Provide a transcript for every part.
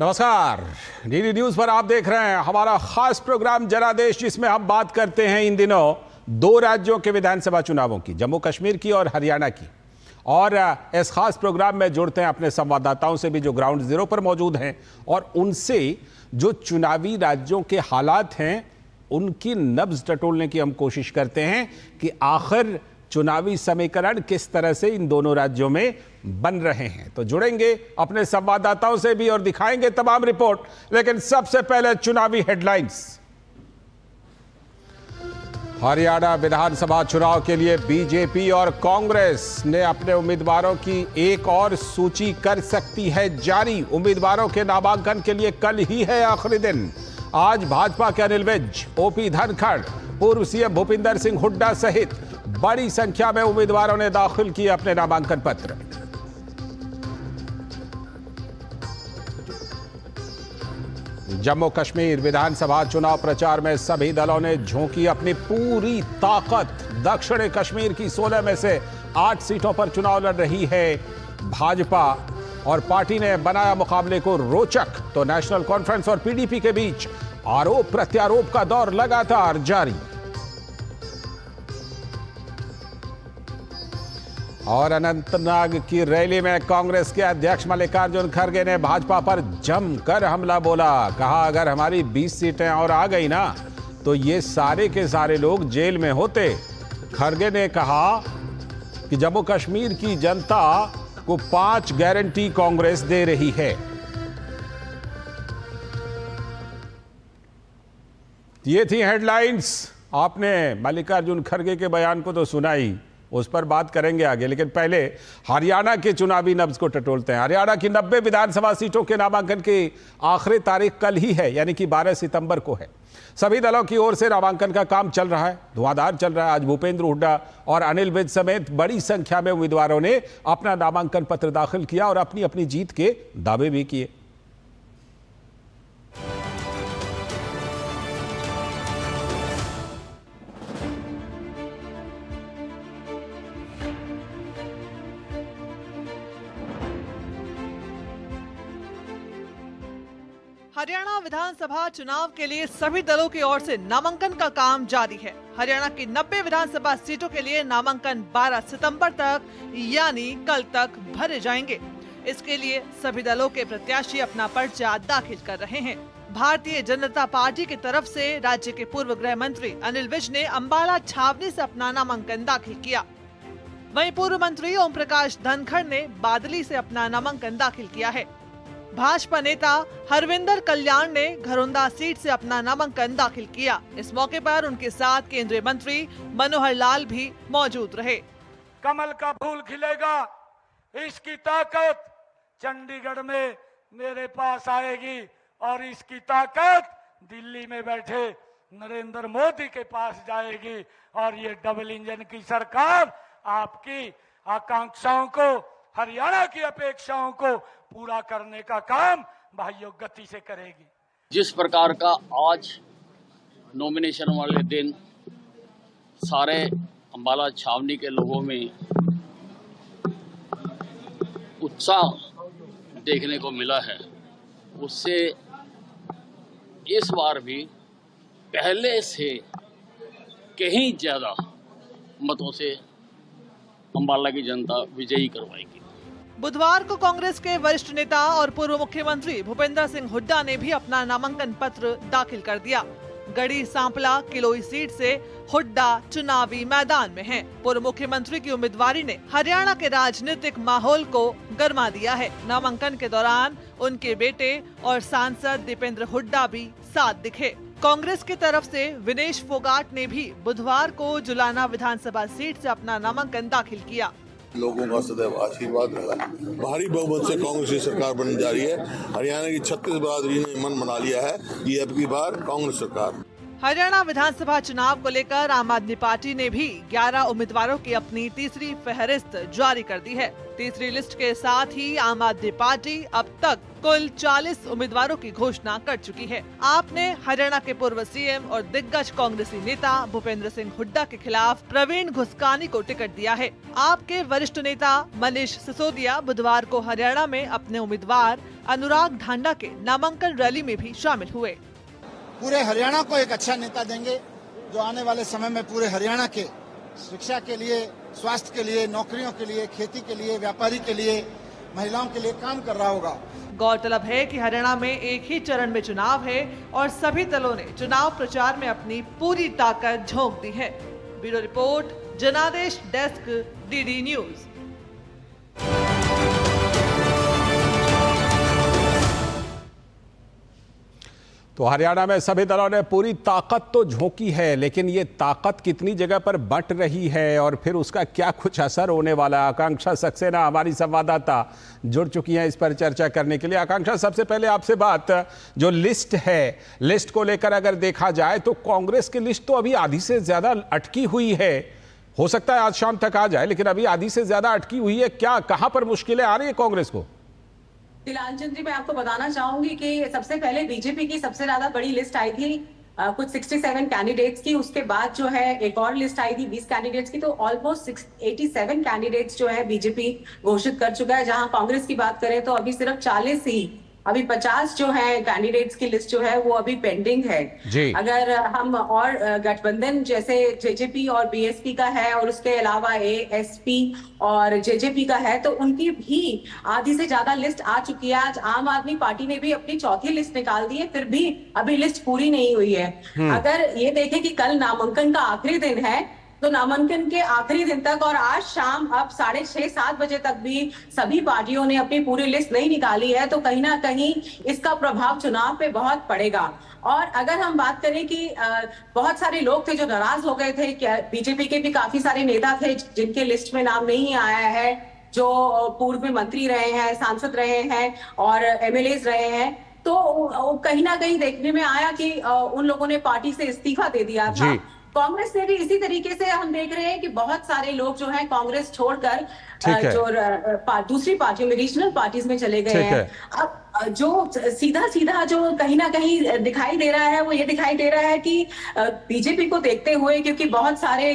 नमस्कार, DD news पर आप देख रहे हैं हमारा खास प्रोग्राम जनादेश, जिसमें हम बात करते हैं इन दिनों दो राज्यों के विधानसभा चुनावों की, जम्मू कश्मीर की और हरियाणा की। और इस खास प्रोग्राम में जुड़ते हैं अपने संवाददाताओं से भी जो ग्राउंड जीरो पर मौजूद हैं और उनसे जो चुनावी राज्यों के हालात हैं उनकी नब्ज टटोलने की हम कोशिश करते हैं कि आखिर चुनावी समीकरण किस तरह से इन दोनों राज्यों में बन रहे हैं। तो जुड़ेंगे अपने संवाददाताओं से भी और दिखाएंगे तमाम रिपोर्ट, लेकिन सबसे पहले चुनावी हेडलाइंस। हरियाणा विधानसभा चुनाव के लिए बीजेपी और कांग्रेस ने अपने उम्मीदवारों की एक और सूची कर सकती है जारी। उम्मीदवारों के नामांकन के लिए कल ही है आखिरी दिन। आज भाजपा के अनिल विज, ओपी धनखड़, पूर्व सीएम भूपिंदर सिंह हुड्डा सहित बड़ी संख्या में उम्मीदवारों ने दाखिल किए अपने नामांकन पत्र। जम्मू कश्मीर विधानसभा चुनाव प्रचार में सभी दलों ने झोंकी अपनी पूरी ताकत। दक्षिणी कश्मीर की 16 में से 8 सीटों पर चुनाव लड़ रही है भाजपा और पार्टी ने बनाया मुकाबले को रोचक। तो नेशनल कॉन्फ्रेंस और पीडीपी के बीच आरोप प्रत्यारोप का दौर लगातार जारी। और अनंतनाग की रैली में कांग्रेस के अध्यक्ष मल्लिकार्जुन खड़गे ने भाजपा पर जमकर हमला बोला। कहा, अगर हमारी 20 सीटें और आ गई ना तो ये सारे के सारे लोग जेल में होते। खड़गे ने कहा कि जम्मू कश्मीर की जनता को 5 गारंटी कांग्रेस दे रही है। ये थी हेडलाइंस। आपने मल्लिकार्जुन खड़गे के बयान को तो सुना ही, उस पर बात करेंगे आगे, लेकिन पहले हरियाणा के चुनावी नब्ज को टटोलते हैं। हरियाणा की 90 विधानसभा सीटों के नामांकन की आखिरी तारीख कल ही है, यानी कि 12 सितंबर को है। सभी दलों की ओर से नामांकन का काम चल रहा है, धुआंधार चल रहा है। आज भूपेंद्र हुड्डा और अनिल विज समेत बड़ी संख्या में उम्मीदवारों ने अपना नामांकन पत्र दाखिल किया और अपनी अपनी जीत के दावे भी किए। हरियाणा विधानसभा चुनाव के लिए सभी दलों की ओर से नामांकन का काम जारी है। हरियाणा की 90 विधानसभा सीटों के लिए नामांकन 12 सितंबर तक यानी कल तक भरे जाएंगे। इसके लिए सभी दलों के प्रत्याशी अपना पर्चा दाखिल कर रहे हैं। भारतीय जनता पार्टी की तरफ से राज्य के पूर्व गृह मंत्री अनिल विज ने अंबाला छावनी से अपना नामांकन दाखिल किया। वहीं पूर्व मंत्री ओम प्रकाश धनखड़ ने बादली से अपना नामांकन दाखिल किया है। भाजपा नेता हरविंदर कल्याण ने घरोंदा सीट से अपना नामांकन दाखिल किया। इस मौके पर उनके साथ केंद्रीय मंत्री मनोहर लाल भी मौजूद रहे। कमल का फूल खिलेगा, इसकी ताकत चंडीगढ़ में मेरे पास आएगी और इसकी ताकत दिल्ली में बैठे नरेंद्र मोदी के पास जाएगी और ये डबल इंजन की सरकार आपकी आकांक्षाओं को, हरियाणा की अपेक्षाओं को पूरा करने का काम भाइयों गति से करेगी। जिस प्रकार का आज नॉमिनेशन वाले दिन सारे अंबाला छावनी के लोगों में उत्साह देखने को मिला है, उससे इस बार भी पहले से कहीं ज्यादा मतों से अंबाला की जनता विजयी करवाएगी। बुधवार को कांग्रेस के वरिष्ठ नेता और पूर्व मुख्यमंत्री भूपेंद्र सिंह हुड्डा ने भी अपना नामांकन पत्र दाखिल कर दिया। गढ़ी सांपला किलोई सीट से हुड्डा चुनावी मैदान में हैं। पूर्व मुख्यमंत्री की उम्मीदवारी ने हरियाणा के राजनीतिक माहौल को गरमा दिया है। नामांकन के दौरान उनके बेटे और सांसद दीपेंद्र हुड्डा भी साथ दिखे। कांग्रेस की तरफ से विनेश फोगाट ने भी बुधवार को जुलाना विधानसभा सीट से अपना नामांकन दाखिल किया। लोगों का सदैव आशीर्वाद रहा। भारी बहुमत से कांग्रेस की सरकार बनने जा रही है। हरियाणा की 36 बिरादरी ने मन बना लिया है कि अब की बार कांग्रेस सरकार। हरियाणा विधानसभा चुनाव को लेकर आम आदमी पार्टी ने भी 11 उम्मीदवारों की अपनी तीसरी फहरिस्त जारी कर दी है। तीसरी लिस्ट के साथ ही आम आदमी पार्टी अब तक कुल 40 उम्मीदवारों की घोषणा कर चुकी है। आपने हरियाणा के पूर्व सीएम और दिग्गज कांग्रेसी नेता भूपेंद्र सिंह हुड्डा के खिलाफ प्रवीण घुसकानी को टिकट दिया है। आपके वरिष्ठ नेता मनीष सिसोदिया बुधवार को हरियाणा में अपने उम्मीदवार अनुराग ढांडा के नामांकन रैली में भी शामिल हुए। पूरे हरियाणा को एक अच्छा नेता देंगे जो आने वाले समय में पूरे हरियाणा के शिक्षा के लिए, स्वास्थ्य के लिए, नौकरियों के लिए, खेती के लिए, व्यापारी के लिए, महिलाओं के लिए काम कर रहा होगा। गौरतलब है कि हरियाणा में एक ही चरण में चुनाव है और सभी दलों ने चुनाव प्रचार में अपनी पूरी ताकत झोंक दी है। ब्यूरो रिपोर्ट, जनादेश डेस्क, डीडी न्यूज। तो हरियाणा में सभी दलों ने पूरी ताकत तो झोंकी है, लेकिन ये ताकत कितनी जगह पर बंट रही है और फिर उसका क्या कुछ असर होने वाला है। आकांक्षा सक्सेना हमारी संवाददाता जुड़ चुकी हैं इस पर चर्चा करने के लिए। आकांक्षा, सबसे पहले आपसे बात, जो लिस्ट है, लिस्ट को लेकर अगर देखा जाए तो कांग्रेस की लिस्ट तो अभी आधी से ज्यादा अटकी हुई है। हो सकता है आज शाम तक आ जाए, लेकिन अभी आधी से ज्यादा अटकी हुई है। क्या, कहां पर मुश्किलें आ रही है कांग्रेस को? लालचंद जी, मैं आपको बताना चाहूंगी कि सबसे पहले बीजेपी की सबसे ज्यादा बड़ी लिस्ट आई थी कुछ 67 कैंडिडेट्स की। उसके बाद जो है एक और लिस्ट आई थी 20 कैंडिडेट्स की। तो ऑलमोस्ट 87 कैंडिडेट्स जो है बीजेपी घोषित कर चुका है। जहां कांग्रेस की बात करें तो अभी सिर्फ 40 ही, अभी 50 जो है कैंडिडेट्स की लिस्ट जो है वो अभी पेंडिंग है। अगर हम और गठबंधन जैसे जेजेपी और बीएसपी का है और उसके अलावा एएसपी और जेजेपी का है, तो उनकी भी आधी से ज्यादा लिस्ट आ चुकी है। आज आम आदमी पार्टी ने भी अपनी चौथी लिस्ट निकाल दी है, फिर भी अभी लिस्ट पूरी नहीं हुई है। अगर ये देखें कि कल नामांकन का आखिरी दिन है, तो नामांकन के आखिरी दिन तक और आज शाम अब 6:30-7 बजे तक भी सभी पार्टियों ने अपनी पूरी लिस्ट नहीं निकाली है, तो कहीं ना कहीं इसका प्रभाव चुनाव पे बहुत पड़ेगा। और अगर हम बात करें कि बहुत सारे लोग थे जो नाराज हो गए थे, बीजेपी के भी काफी सारे नेता थे जिनके लिस्ट में नाम नहीं आया है, जो पूर्व में मंत्री रहे हैं, सांसद रहे हैं और एमएलएज रहे हैं, तो कहीं ना कहीं देखने में आया कि उन लोगों ने पार्टी से इस्तीफा दे दिया था। कांग्रेस ने भी इसी तरीके से हम देख रहे हैं कि बहुत सारे लोग जो हैं कांग्रेस छोड़कर जो दूसरी पार्टियों में, रीजनल पार्टीज में चले गए हैं। अब जो सीधा जो कहीं ना कहीं दिखाई दे रहा है वो ये दिखाई दे रहा है कि बीजेपी को देखते हुए, क्योंकि बहुत सारे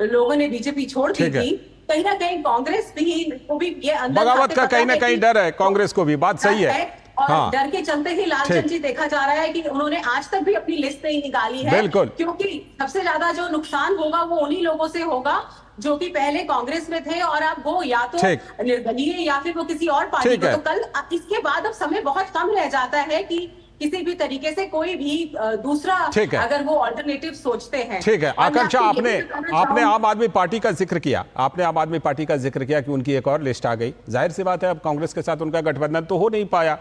लोगों ने बीजेपी छोड़ दी थी, कहीं ना कहीं कांग्रेस को भी ये अंदर बगावत का कहीं ना कहीं डर है कांग्रेस को भी। बात सही है। और डर के चलते ही लालचंद जी देखा जा रहा है कि उन्होंने आज तक भी अपनी लिस्ट नहीं निकाली है। क्योंकि सबसे ज्यादा जो नुकसान होगा वो उन्हीं लोगों से होगा जो कि पहले कांग्रेस में थे और अब वो या तो निर्दलीय या फिर वो किसी और पार्टी को। तो कल इसके बाद अब समय बहुत कम रह जाता है कि किसी भी तरीके से कोई भी दूसरा अगर वो अल्टरनेटिव सोचते हैं। ठीक है आकांक्षा, आपने आम आदमी पार्टी का जिक्र किया, आपने आम आदमी पार्टी का जिक्र किया कि उनकी एक और लिस्ट आ गई। जाहिर सी बात है अब कांग्रेस के साथ उनका गठबंधन तो हो नहीं पाया,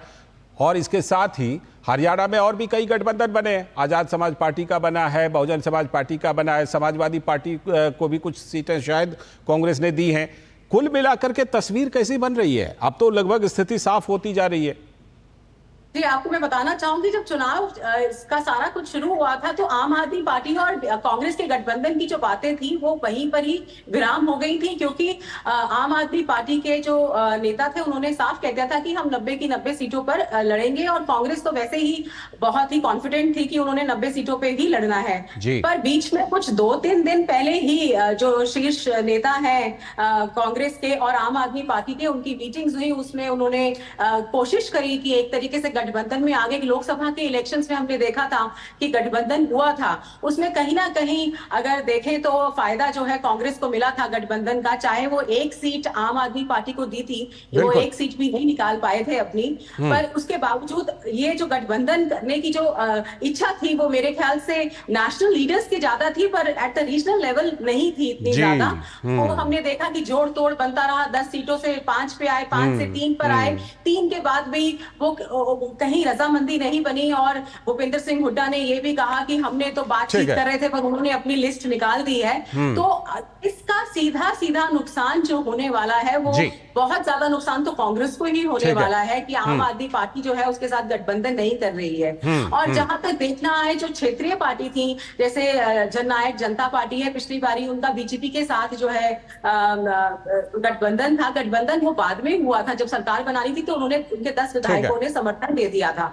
और इसके साथ ही हरियाणा में और भी कई गठबंधन बने हैं। आजाद समाज पार्टी का बना है, बहुजन समाज पार्टी का बना है, समाजवादी पार्टी को भी कुछ सीटें शायद कांग्रेस ने दी हैं। कुल मिलाकर के तस्वीर कैसी बन रही है? अब तो लगभग स्थिति साफ होती जा रही है। जी, आपको मैं बताना चाहूंगी, जब चुनाव का सारा कुछ शुरू हुआ था तो आम आदमी पार्टी और कांग्रेस के गठबंधन की जो बातें थी वो वहीं पर ही विराम हो गई थी। क्योंकि आम आदमी पार्टी के जो नेता थे उन्होंने साफ कह दिया था कि हम 90 की 90 सीटों पर लड़ेंगे, और कांग्रेस तो वैसे ही बहुत ही कॉन्फिडेंट थी कि उन्होंने 90 सीटों पर ही लड़ना है। पर बीच में कुछ 2-3 दिन पहले ही जो शीर्ष नेता है कांग्रेस के और आम आदमी पार्टी के, उनकी मीटिंग्स हुई, उसमें उन्होंने कोशिश करी कि एक तरीके से गठबंधन में आगे लोकसभा के इलेक्शंस में हमने देखा था कि गठबंधन हुआ था, उसमें कहीं ना कहीं अगर देखें तो फायदा जो है कांग्रेस को मिला था गठबंधन का। चाहे वो एक सीट आम आदमी पार्टी को दी थी, वो एक सीट भी नहीं निकाल पाए थे अपनी, पर उसके बावजूद ये जो गठबंधन करने की जो इच्छा थी वो मेरे ख्याल से नेशनल लीडर्स की ज्यादा थी, पर एट द रीजनल लेवल नहीं थी इतनी ज्यादा। तो हमने देखा कि जोड़ तोड़ बनता रहा, 10 सीटों से 5 पे आए, 5 से 3 पर आए, 3 के बाद भी वो कहीं रजामंदी नहीं बनी। और भूपेंद्र सिंह हुड्डा ने ये भी कहा कि हमने तो बातचीत कर रहे थे पर उन्होंने अपनी लिस्ट निकाल दी है। तो इसका सीधा नुकसान जो होने वाला है वो बहुत ज्यादा नुकसान तो कांग्रेस को ही होने वाला है कि आम आदमी पार्टी जो है उसके साथ गठबंधन नहीं कर रही है। और जहां तक देखना है, जो क्षेत्रीय पार्टी थी जैसे जननायक जनता पार्टी है, पिछली बारी उनका बीजेपी के साथ जो है गठबंधन था, गठबंधन वो बाद में हुआ था, जब सरकार बनानी थी तो उन्होंने उनके 10 विधायकों ने समर्थन दे दिया था।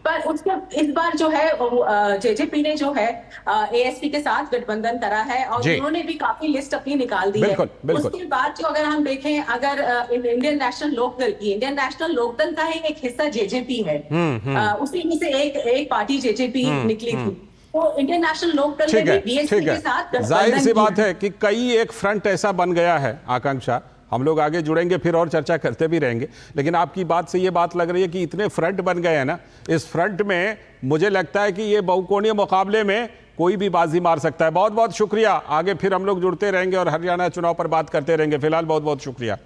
पर उसके इस बार जो है जेजेपी ने जो है एएसपी के साथ गठबंधन करा है और उन्होंने भी काफी लिस्ट अपनी निकाल दी है। उसके बाद जो अगर हम देखें, अगर इंडियन नेशनल लोकदल का ही एक हिस्सा जेजेपी है, उसी में से एक पार्टी जेजेपी निकली थी, तो इंडियन नेशनल लोकदल ने भी बीएसपी के साथ जाहिर सी बात है कि कई एक फ्रंट ऐसा बन गया है। आकांक्षा, हम लोग आगे जुड़ेंगे फिर और चर्चा करते भी रहेंगे, लेकिन आपकी बात से ये बात लग रही है कि इतने फ्रंट बन गए हैं ना, इस फ्रंट में मुझे लगता है कि ये बहुकोणीय मुकाबले में कोई भी बाजी मार सकता है। बहुत बहुत शुक्रिया, आगे फिर हम लोग जुड़ते रहेंगे और हरियाणा चुनाव पर बात करते रहेंगे। फिलहाल बहुत बहुत शुक्रिया।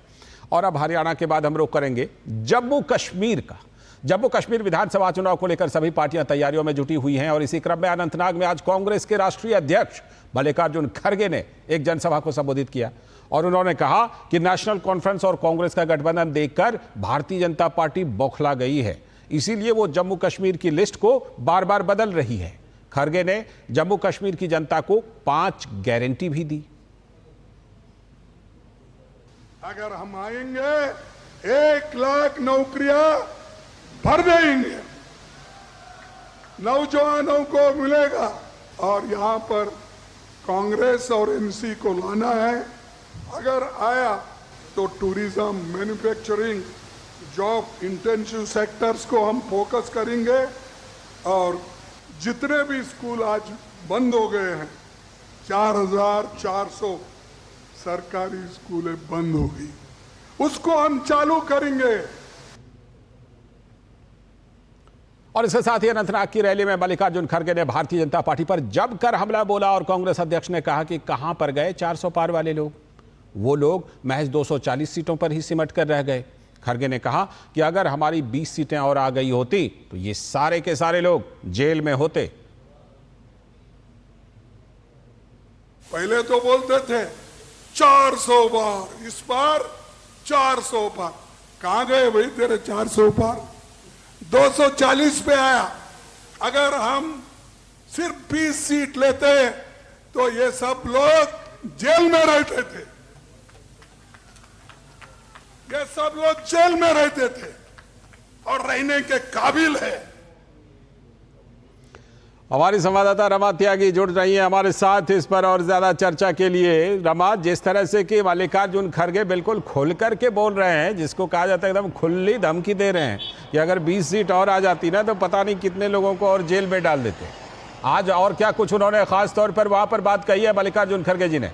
और अब हरियाणा के बाद हम लोग करेंगे जम्मू कश्मीर का। जम्मू कश्मीर विधानसभा चुनाव को लेकर सभी पार्टियां तैयारियों में जुटी हुई हैं और इसी क्रम में अनंतनाग में आज कांग्रेस के राष्ट्रीय अध्यक्ष मल्लिकार्जुन खड़गे ने एक जनसभा को संबोधित किया और उन्होंने कहा कि नेशनल कॉन्फ्रेंस और कांग्रेस का गठबंधन देखकर भारतीय जनता पार्टी बौखला गई है, इसीलिए वो जम्मू कश्मीर की लिस्ट को बार बार बदल रही है। खड़गे ने जम्मू कश्मीर की जनता को 5 गारंटी भी दी। अगर हम आएंगे 1 लाख नौकरियां भर देंगे, नौजवानों को मिलेगा। और यहां पर कांग्रेस और एनसी को लाना है। अगर आया तो tourism, manufacturing, job intensive sectors को हम फोकस करेंगे और जितने भी स्कूल आज बंद हो गए हैं, 4400 सरकारी स्कूलें बंद हो गई, उसको हम चालू करेंगे। और इसके साथ ही अनंतनाग की रैली में मल्लिकार्जुन खड़गे ने भारतीय जनता पार्टी पर जमकर हमला बोला और कांग्रेस अध्यक्ष ने कहा कि कहां पर गए 400 पार वाले लोग, वो लोग महज 240 सीटों पर ही सिमट कर रह गए। खड़गे ने कहा कि अगर हमारी 20 सीटें और आ गई होती तो ये सारे के सारे लोग जेल में होते। पहले तो बोलते थे 400 पार, इस बार 400 पार। कहां गए भाई तेरे 400 पार? 240 पे आया। अगर हम सिर्फ 20 सीट लेते तो ये सब लोग जेल में रहते थे, ये सब लोग जेल में रहते थे और रहने के काबिल है। हमारी संवाददाता रमा त्यागी जुड़ रही है हमारे साथ इस पर और ज्यादा चर्चा के लिए। रमा, जिस तरह से कि मल्लिकार्जुन खड़गे बिल्कुल खुल करके बोल रहे हैं, जिसको कहा जाता है एकदम खुली धमकी दे रहे हैं कि अगर 20 सीट और आ जाती ना तो पता नहीं कितने लोगों को और जेल में डाल देते। आज और क्या कुछ उन्होंने खास तौर पर वहां पर बात कही है मल्लिकार्जुन खड़गे जी ने?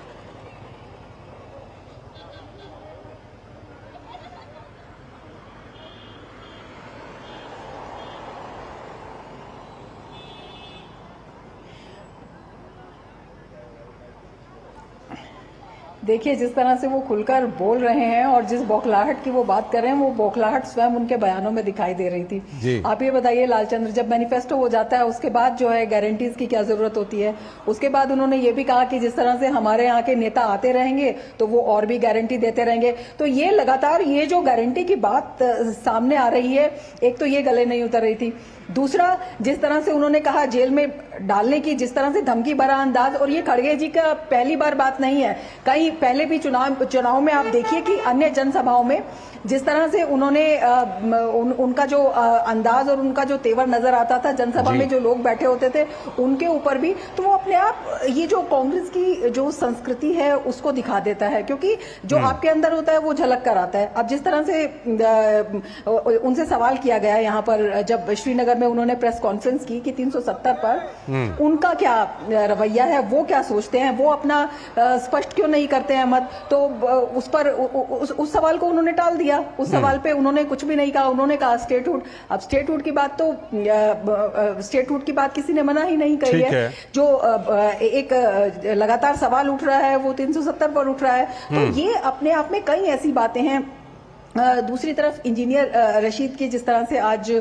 देखिए, जिस तरह से वो खुलकर बोल रहे हैं और जिस बौखलाहट की वो बात कर रहे हैं, वो बौखलाहट स्वयं उनके बयानों में दिखाई दे रही थी। आप ये बताइए लालचंद्र, जब मैनिफेस्टो हो जाता है उसके बाद जो है गारंटीज की क्या जरूरत होती है? उसके बाद उन्होंने ये भी कहा कि जिस तरह से हमारे यहाँ के नेता आते रहेंगे तो वो और भी गारंटी देते रहेंगे। तो ये लगातार ये जो गारंटी की बात सामने आ रही है, एक तो ये गले नहीं उतर रही थी, दूसरा जिस तरह से उन्होंने कहा जेल में डालने की, जिस तरह से धमकी भरा अंदाज, और ये खड़गे जी का पहली बार बात नहीं है, कई पहले भी चुनाव में आप देखिए कि अन्य जनसभाओं में जिस तरह से उन्होंने उनका जो अंदाज और उनका जो तेवर नजर आता था, जनसभा में जो लोग बैठे होते थे उनके ऊपर भी, तो वो अपने आप ये जो कांग्रेस की जो संस्कृति है उसको दिखा देता है, क्योंकि जो आपके अंदर होता है वो झलक कर आता है। अब जिस तरह से उनसे सवाल किया गया यहाँ पर, जब श्रीनगर में उन्होंने प्रेस कॉन्फ्रेंस की कि 370 पर उनका क्या रवैया है, वो क्या सोचते हैं, वो अपना स्पष्ट क्यों नहीं करते हैं मत, तो उस पर उस सवाल को उन्होंने टाल दिया। उस सवाल पे उन्होंने कुछ भी नहीं कहा, उन्होंने कहा स्टेटहुड। अब स्टेटहुड की बात तो स्टेटहुड की बात किसी ने मना ही नहीं कही है। जो एक लगातार सवाल उठ रहा है वो 370 पर उठ रहा है। तो ये अपने आप में कई ऐसी बातें हैं दूसरी तरफ इंजीनियर रशीद की जिस तरह से आज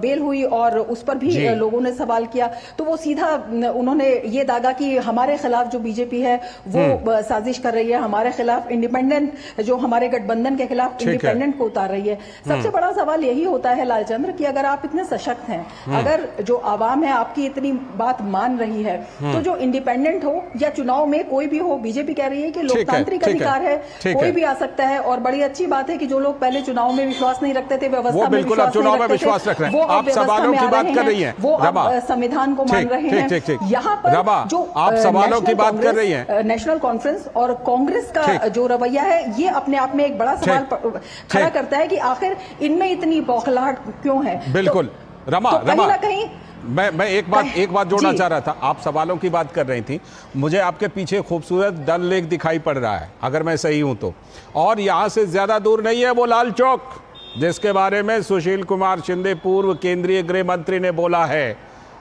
बेल हुई और उस पर भी लोगों ने सवाल किया, तो वो सीधा उन्होंने ये दागा कि हमारे खिलाफ जो बीजेपी है वो साजिश कर रही है, हमारे खिलाफ इंडिपेंडेंट जो हमारे गठबंधन के खिलाफ इंडिपेंडेंट को उतार रही है। सबसे बड़ा सवाल यही होता है लालचंद्र कि अगर आप इतने सशक्त हैं, अगर जो आवाम है आपकी इतनी बात मान रही है, तो जो इंडिपेंडेंट हो या चुनाव में कोई भी हो, बीजेपी कह रही है कि लोकतांत्रिक अधिकार है, कोई भी आ सकता है। और बड़ी अच्छी बात है कि जो लोग पहले चुनाव में विश्वास नहीं रखते थे, व्यवस्था में विश्वास नहीं रखते थे, वो अब सवालों की बात कर रही हैं, वो अब संविधान को मान रहे हैं। यहाँ पर जो आप सवालों की बात कर रही हैं, नेशनल कॉन्फ्रेंस और कांग्रेस का जो रवैया है, ये अपने आप में एक बड़ा सवाल खड़ा करता है कि आखिर इनमें इतनी बौखलाहट क्यों है। बिल्कुल रमा, कहीं ना कहीं मैं एक बात जोड़ना चाह रहा था। आप सवालों की बात कर रही थी, मुझे आपके पीछे खूबसूरत डल लेक दिखाई पड़ रहा है, अगर मैं सही हूं तो, और यहां से ज्यादा दूर नहीं है वो लाल चौक, जिसके बारे में सुशील कुमार शिंदे पूर्व केंद्रीय गृह मंत्री ने बोला है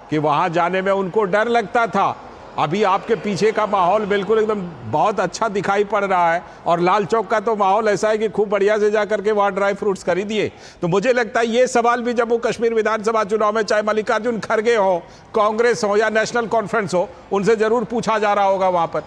कि वहां जाने में उनको डर लगता था। अभी आपके पीछे का माहौल बिल्कुल एकदम बहुत अच्छा दिखाई पड़ रहा है, और लाल चौक का तो माहौल ऐसा है कि खूब बढ़िया से जाकर के वहाँ ड्राई फ्रूट्स खरीदिए। तो मुझे लगता है ये सवाल भी जम्मू कश्मीर विधानसभा चुनाव में, चाहे मल्लिकार्जुन खड़गे हो, कांग्रेस हो या नेशनल कॉन्फ्रेंस हो, उनसे जरूर पूछा जा रहा होगा वहां पर।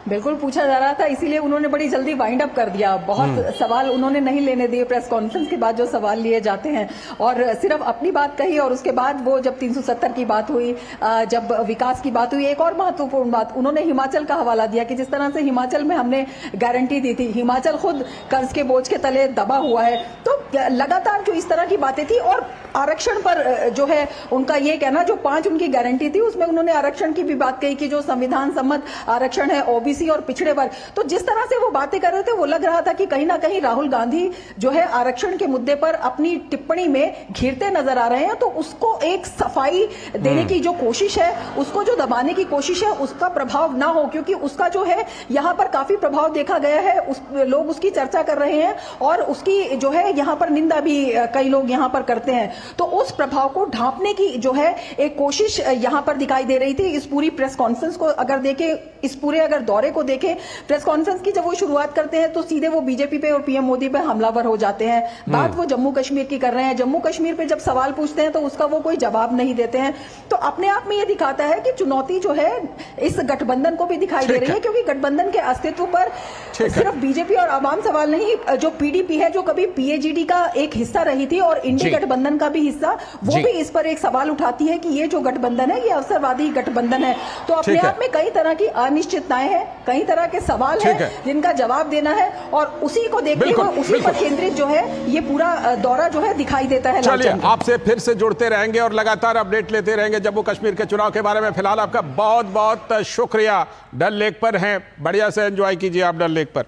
बिल्कुल पूछा जा रहा था, इसीलिए उन्होंने बड़ी जल्दी वाइंड अप कर दिया। बहुत सवाल उन्होंने नहीं लेने दिए प्रेस कॉन्फ्रेंस के बाद जो सवाल लिए जाते हैं, और सिर्फ अपनी बात कही। और उसके बाद वो जब 370 की बात हुई, जब विकास की बात हुई, एक और महत्वपूर्ण बात उन्होंने हिमाचल का हवाला दिया कि जिस तरह से हिमाचल में हमने गारंटी दी थी, हिमाचल खुद कर्ज के बोझ के तले दबा हुआ है। तो लगातार जो इस तरह की बातें थी, और आरक्षण पर जो है उनका ये कहना, जो 5 उनकी गारंटी थी उसमें उन्होंने आरक्षण की भी बात कही कि जो संविधान सम्मत आरक्षण है, ओबीसी और पिछड़े वर्ग। तो जिस तरह से वो बातें कर रहे थे, वो लग रहा था कि कहीं ना कहीं राहुल गांधी जो है आरक्षण के मुद्दे पर अपनी टिप्पणी में घिरते नजर आ रहे हैं। तो उसको एक सफाई देने की जो कोशिश है, उसको जो दबाने की कोशिश है, उसका प्रभाव ना हो, क्योंकि उसका जो है यहाँ पर काफी प्रभाव देखा गया है। लोग उसकी चर्चा कर रहे हैं और उसकी जो है यहाँ पर निंदा भी कई लोग यहाँ पर करते हैं। तो उस प्रभाव को ढांपने की जो है एक कोशिश यहाँ पर दिखाई दे रही थी। इस पूरी प्रेस कॉन्फ्रेंस को अगर देखें, इस पूरे अगर दौरे को देखें, प्रेस कॉन्फ्रेंस की जब वो शुरुआत करते हैं तो सीधे वो बीजेपी पे और पीएम मोदी पे हमलावर हो जाते हैं। बात वो जम्मू कश्मीर की कर रहे हैं, जम्मू कश्मीर पे जब सवाल पूछते हैं तो उसका वो कोई जवाब नहीं देते हैं। तो अपने आप में ये दिखाता है कि चुनौती जो है इस गठबंधन को भी दिखाई दे रही है, क्योंकि गठबंधन के अस्तित्व पर सिर्फ बीजेपी और आवाम सवाल नहीं, जो पीडीपी है, जो कभी पीएजीडी का एक हिस्सा रही थी और इंडी गठबंधन का भी हिस्सा, वो भी इस पर एक सवाल उठाती है कि ये जो गठबंधन है, ये अवसरवादी गठबंधन है। तो अपने आप में कई तरह की अनिश्चितताएं हैं, कई तरह के सवाल है जिनका जवाब देना है, और उसी को देखते हुए उसी पर केंद्रित जो है ये पूरा दौरा जो है दिखाई देता है। चलिए, आपसे फिर से जुड़ते रहेंगे और लगातार अपडेट लेते रहेंगे जम्मू कश्मीर के चुनाव के बारे में। फिलहाल आपका बहुत बहुत शुक्रिया। डल लेक पर हैं, बढ़िया से एंजॉय कीजिए आप डल लेक पर।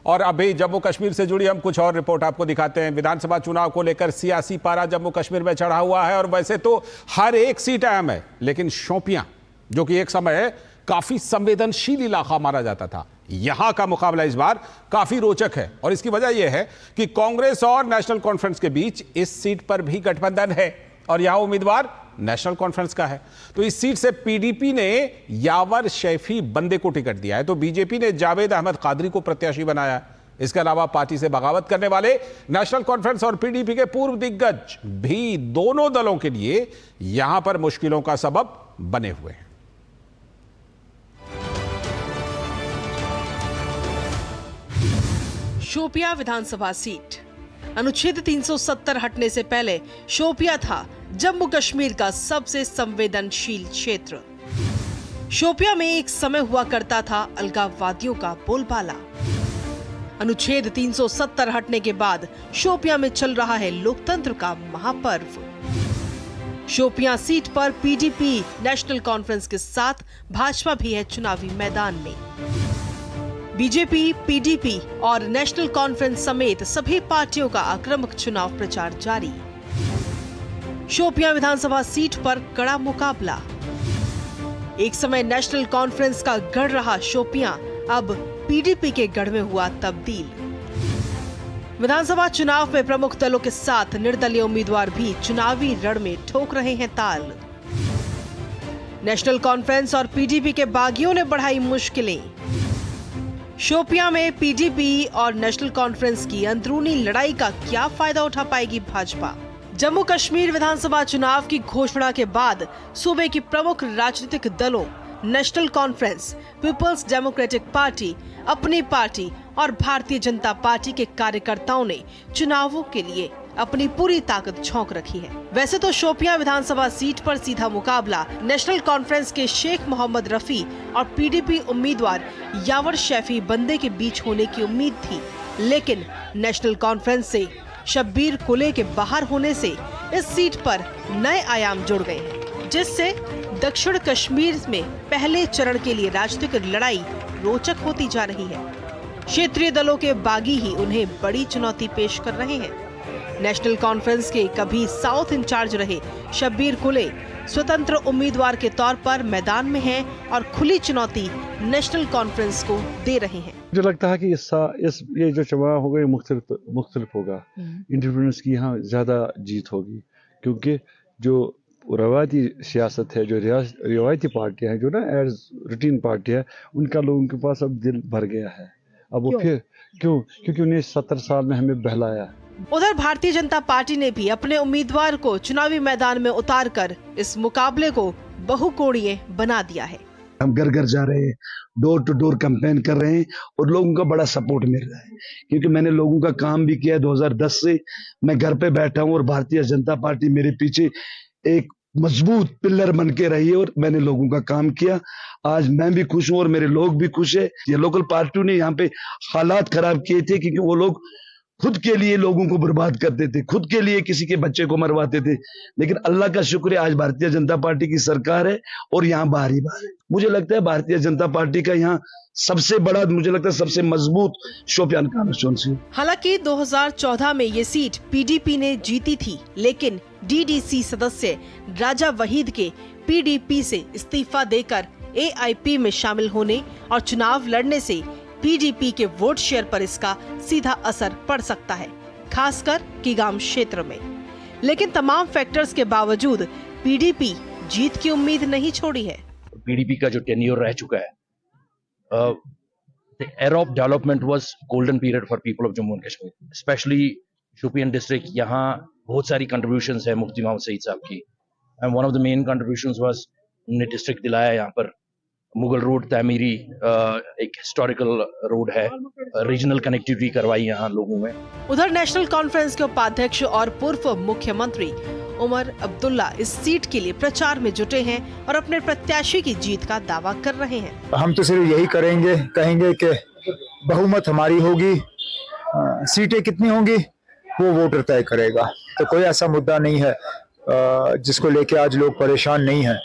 और अभी जम्मू कश्मीर से जुड़ी हम कुछ और रिपोर्ट आपको दिखाते हैं। विधानसभा चुनाव को लेकर सियासी पारा जम्मू कश्मीर में चढ़ा हुआ है, और वैसे तो हर एक सीट अहम है, लेकिन शोपियां, जो कि एक समय काफी संवेदनशील इलाका माना जाता था, यहां का मुकाबला इस बार काफी रोचक है। और इसकी वजह यह है कि कांग्रेस और नेशनल कॉन्फ्रेंस के बीच इस सीट पर भी गठबंधन है, और यहां उम्मीदवार नेशनल कॉन्फ्रेंस का है। तो इस सीट से पीडीपी ने यावर शैफी बंदे को टिकट दिया है, तो बीजेपी ने जावेद अहमद कादरी को प्रत्याशी बनाया है। इसके अलावा पार्टी से बगावत करने वाले नेशनल कॉन्फ्रेंस और पीडीपी के पूर्व दिग्गज भी दोनों दलों के लिए यहां पर मुश्किलों का सबब बने हुए हैं। शोपिया विधानसभा सीट। अनुच्छेद 370 हटने से पहले शोपिया था जम्मू कश्मीर का सबसे संवेदनशील क्षेत्र। शोपिया में एक समय हुआ करता था अलगाववादियों का बोलबाला। अनुच्छेद 370 हटने के बाद शोपिया में चल रहा है लोकतंत्र का महापर्व। शोपिया सीट पर पीडीपी नेशनल कॉन्फ्रेंस के साथ भाजपा भी है चुनावी मैदान में। बीजेपी, पीडीपी और नेशनल कॉन्फ्रेंस समेत सभी पार्टियों का आक्रामक चुनाव प्रचार जारी। शोपिया विधानसभा सीट पर कड़ा मुकाबला। एक समय नेशनल कॉन्फ्रेंस का गढ़ रहा शोपिया अब पीडीपी के गढ़ में हुआ तब्दील। विधानसभा चुनाव में प्रमुख दलों के साथ निर्दलीय उम्मीदवार भी चुनावी रण में ठोक रहे हैं ताल। नेशनल कॉन्फ्रेंस और पीडीपी के बागियों ने बढ़ाई मुश्किलें। शोपियां में पीडीपी और नेशनल कॉन्फ्रेंस की अंदरूनी लड़ाई का क्या फायदा उठा पाएगी भाजपा? जम्मू कश्मीर विधानसभा चुनाव की घोषणा के बाद सूबे की प्रमुख राजनीतिक दलों नेशनल कॉन्फ्रेंस, पीपल्स डेमोक्रेटिक पार्टी, अपनी पार्टी और भारतीय जनता पार्टी के कार्यकर्ताओं ने चुनावों के लिए अपनी पूरी ताकत झोंक रखी है। वैसे तो शोपियां विधानसभा सीट पर सीधा मुकाबला नेशनल कॉन्फ्रेंस के शेख मोहम्मद रफी और पीडीपी उम्मीदवार यावर शैफी बंदे के बीच होने की उम्मीद थी, लेकिन नेशनल कॉन्फ्रेंस से शब्बीर कुले के बाहर होने से इस सीट पर नए आयाम जुड़ गए हैं, जिससे दक्षिण कश्मीर में पहले चरण के लिए राजनीतिक लड़ाई रोचक होती जा रही है। क्षेत्रीय दलों के बागी ही उन्हें बड़ी चुनौती पेश कर रहे हैं। नेशनल कॉन्फ्रेंस के कभी साउथ इंचार्ज रहे शब्बीर कुले स्वतंत्र उम्मीदवार के तौर पर मैदान में हैं और खुली चुनौती नेशनल कॉन्फ्रेंस को दे रहे हैं। मुझे लगता है कि ये जो चुनाव होगा ये मुख्तलिफ होगा। इंडिपेंडेंस की यहाँ ज्यादा जीत होगी, क्योंकि जो रवायती सियासत है, जो रिवायती पार्टियां हैं, जो ना एज रूटीन पार्टी है, उनका लोगों के पास अब दिल भर गया है। अब वो फिर क्योंकि उन्हें 70 साल में हमें बहलाया। उधर भारतीय जनता पार्टी ने भी अपने उम्मीदवार को चुनावी मैदान में उतारकर इस मुकाबले को बहुकोणीय बना दिया है। हम घर घर जा रहे हैं, डोर टू डोर कैंपेन कर रहे हैं और लोगों का बड़ा सपोर्ट मिल रहा है, क्योंकि मैंने लोगों का काम भी किया। 2010 से मैं घर पे बैठा हूँ और भारतीय जनता पार्टी मेरे पीछे एक मजबूत पिलर बन के रही है और मैंने लोगों का काम किया। आज मैं भी खुश हूँ और मेरे लोग भी खुश है। ये लोकल पार्टियों ने यहाँ पे हालात खराब किए थे, क्योंकि वो लोग खुद के लिए लोगों को बर्बाद करते थे, खुद के लिए किसी के बच्चे को मरवाते थे। लेकिन अल्लाह का शुक्र है, आज भारतीय जनता पार्टी की सरकार है और यहाँ बार ही बार मुझे लगता है भारतीय जनता पार्टी का यहाँ सबसे बड़ा, मुझे लगता है सबसे मजबूत शोपियान कॉन्स्टिट्यूंसी। हालांकि 2014 में ये सीट पीडीपी ने जीती थी, लेकिन डीडीसी सदस्य राजा वहीद के पीडीपी से इस्तीफा देकर एआईपी में शामिल होने और चुनाव लड़ने से पीडीपी के वोट शेयर पर इसका सीधा असर पड़ सकता है, खासकर कीगाम क्षेत्र में। लेकिन तमाम फैक्टर्स के बावजूद पीडीपी जीत की उम्मीद नहीं छोड़ी है। पीडीपी का जो टेन्योर रह चुका है, the era of development was golden period for people of Jammu and Kashmir, especially Shopian district. यहाँ बहुत सारी कंट्रीब्यूशंस है मुफ्ती मोहम्मद सईद साहब की, and one of the main contributions was उन्होंने डिस्ट्रिक्ट दिलाया यहाँ पर मुगल रोड तामीरी, एक हिस्टोरिकल रोड है, रीजनल कनेक्टिविटी करवाई यहाँ लोगों में। उधर नेशनल कॉन्फ्रेंस के उपाध्यक्ष और पूर्व मुख्यमंत्री उमर अब्दुल्ला इस सीट के लिए प्रचार में जुटे हैं और अपने प्रत्याशी की जीत का दावा कर रहे हैं। हम तो सिर्फ यही कहेंगे कि बहुमत हमारी होगी, सीटें कितनी होंगी वो वोटर तय करेगा। तो कोई ऐसा मुद्दा नहीं है जिसको लेके आज लोग परेशान नहीं हैं,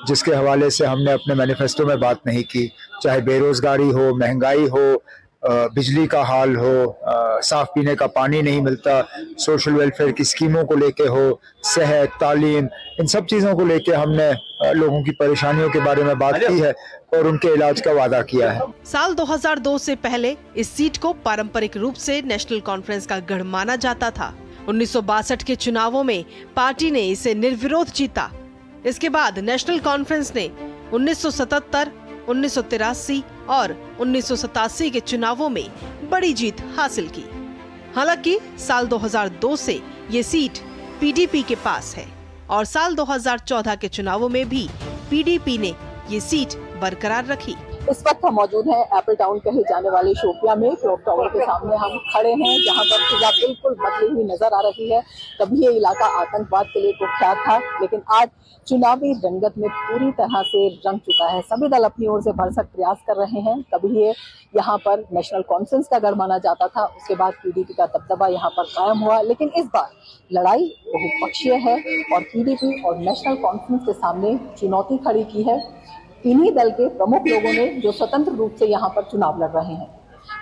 जिसके हवाले से हमने अपने मैनिफेस्टो में बात नहीं की, चाहे बेरोजगारी हो, महंगाई हो, बिजली का हाल हो, साफ पीने का पानी नहीं मिलता, सोशल वेलफेयर की स्कीमों को लेके हो, सेहत, तालीम, इन सब चीज़ों को लेके हमने लोगों की परेशानियों के बारे में बात की है और उनके इलाज का वादा किया है। साल 2002 से पहले इस सीट को पारंपरिक रूप से नेशनल कॉन्फ्रेंस का गढ़ माना जाता था। 1962 के चुनावों में पार्टी ने इसे निर्विरोध जीता। इसके बाद नेशनल कॉन्फ्रेंस ने 1977, 1983 और 1987 के चुनावों में बड़ी जीत हासिल की। हालांकि साल 2002 से ये सीट पीडीपी के पास है और साल 2014 के चुनावों में भी पीडीपी ने ये सीट बरकरार रखी। इस वक्त हम मौजूद हैं एप्पल टाउन कहे जाने वाले शोपियां में। क्लॉक टावर के सामने हम खड़े हैं, जहां पर फिजा बिल्कुल बदली हुई नजर आ रही है। कभी ये इलाका आतंकवाद के लिए कुख्यात था, लेकिन आज चुनावी रंगत में पूरी तरह से रंग चुका है। सभी दल अपनी ओर से भरसक प्रयास कर रहे हैं। कभी ये यहाँ पर नेशनल कॉन्फ्रेंस का गढ़ माना जाता था, उसके बाद पीडीपी का दबदबा यहाँ पर कायम हुआ, लेकिन इस बार लड़ाई बहुपक्षीय है और पीडीपी और नेशनल कॉन्फ्रेंस के सामने चुनौती खड़ी की है इन्हीं दल के प्रमुख लोगों ने, जो स्वतंत्र रूप से यहाँ पर चुनाव लड़ रहे हैं।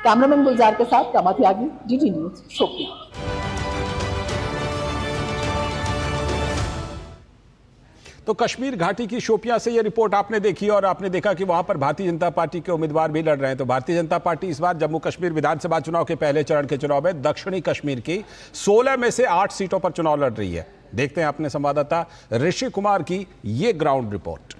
कैमरामैन गुलजार के साथ रमा त्यागी, डीडी न्यूज, शोपियां। तो कश्मीर घाटी की शोपियां से ये रिपोर्ट आपने देखी और आपने देखा कि वहां पर भारतीय जनता पार्टी के उम्मीदवार भी लड़ रहे हैं। तो भारतीय जनता पार्टी इस बार जम्मू कश्मीर विधानसभा चुनाव के पहले चरण के चुनाव में दक्षिणी कश्मीर की 16 में से 8 सीटों पर चुनाव लड़ रही है। देखते हैं अपने संवाददाता ऋषि कुमार की ये ग्राउंड रिपोर्ट।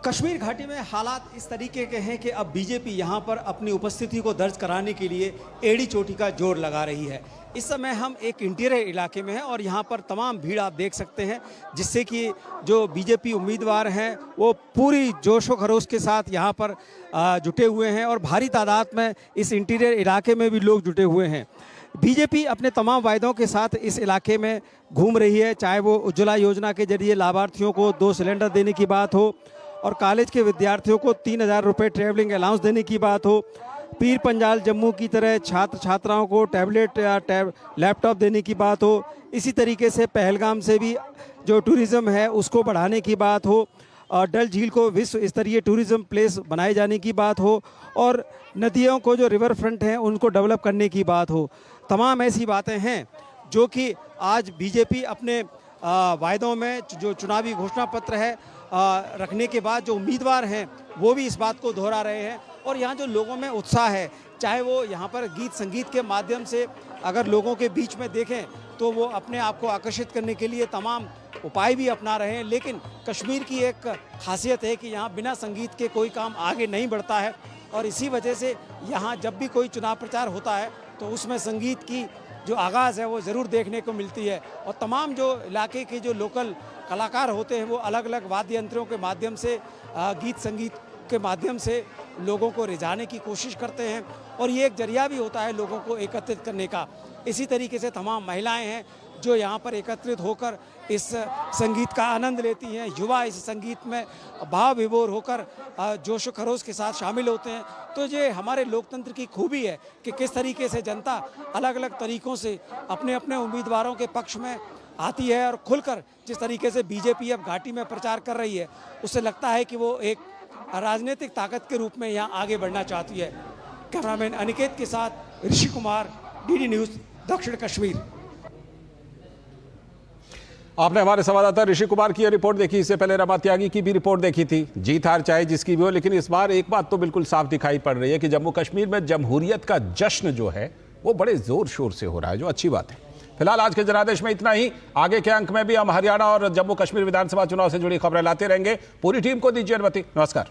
कश्मीर घाटी में हालात इस तरीके के हैं कि अब बीजेपी यहां पर अपनी उपस्थिति को दर्ज कराने के लिए एड़ी चोटी का जोर लगा रही है। इस समय हम एक इंटीरियर इलाके में हैं और यहां पर तमाम भीड़ आप देख सकते हैं, जिससे कि जो बीजेपी उम्मीदवार हैं वो पूरी जोशो खरोश के साथ यहां पर जुटे हुए हैं और भारी तादाद में इस इंटीरियर इलाके में भी लोग जुटे हुए हैं। बीजेपी अपने तमाम वायदों के साथ इस इलाके में घूम रही है, चाहे वो उज्ज्वला योजना के जरिए लाभार्थियों को 2 सिलेंडर देने की बात हो और कॉलेज के विद्यार्थियों को 3000 रुपये ट्रैवलिंग अलाउंस देने की बात हो, पीर पंजाल जम्मू की तरह छात्र छात्राओं को टैबलेट या लैपटॉप देने की बात हो, इसी तरीके से पहलगाम से भी जो टूरिज़्म है उसको बढ़ाने की बात हो और डल झील को विश्व स्तरीय टूरिज़्म प्लेस बनाए जाने की बात हो और नदियों को जो रिवर फ्रंट हैं उनको डेवलप करने की बात हो। तमाम ऐसी बातें हैं जो कि आज बीजेपी अपने वायदों में जो चुनावी घोषणा पत्र है रखने के बाद जो उम्मीदवार हैं वो भी इस बात को दोहरा रहे हैं और यहाँ जो लोगों में उत्साह है, चाहे वो यहाँ पर गीत संगीत के माध्यम से अगर लोगों के बीच में देखें तो वो अपने आप को आकर्षित करने के लिए तमाम उपाय भी अपना रहे हैं। लेकिन कश्मीर की एक खासियत है कि यहाँ बिना संगीत के कोई काम आगे नहीं बढ़ता है और इसी वजह से यहाँ जब भी कोई चुनाव प्रचार होता है तो उसमें संगीत की जो आगाज़ है वो ज़रूर देखने को मिलती है और तमाम जो इलाके के जो लोकल कलाकार होते हैं वो अलग अलग वाद्य यंत्रों के माध्यम से गीत संगीत के माध्यम से लोगों को रिझाने की कोशिश करते हैं और ये एक जरिया भी होता है लोगों को एकत्रित करने का। इसी तरीके से तमाम महिलाएं हैं जो यहाँ पर एकत्रित होकर इस संगीत का आनंद लेती हैं। युवा इस संगीत में भाव विभोर होकर जोश खरोश के साथ शामिल होते हैं। तो ये हमारे लोकतंत्र की खूबी है कि किस तरीके से जनता अलग अलग तरीक़ों से अपने अपने उम्मीदवारों के पक्ष में आती है और खुलकर जिस तरीके से बीजेपी अब घाटी में प्रचार कर रही है उससे लगता है कि वो एक राजनीतिक ताकत के रूप में यहाँ आगे बढ़ना चाहती है। कैमरामैन अनिकेत के साथ ऋषि कुमार, डीडी न्यूज़, दक्षिण कश्मीर। आपने हमारे संवाददाता ऋषि कुमार की यह रिपोर्ट देखी, इससे पहले रमा त्यागी की भी रिपोर्ट देखी थी। जीत हार चाहे जिसकी भी हो, लेकिन इस बार एक बात तो बिल्कुल साफ दिखाई पड़ रही है कि जम्मू कश्मीर में जमहूरियत का जश्न जो है वो बड़े जोर शोर से हो रहा है, जो अच्छी बात है। फिलहाल आज के जनादेश में इतना ही। आगे के अंक में भी हम हरियाणा और जम्मू कश्मीर विधानसभा चुनाव से जुड़ी खबरें लाते रहेंगे। पूरी टीम को दीजिए अनुमति। नमस्कार।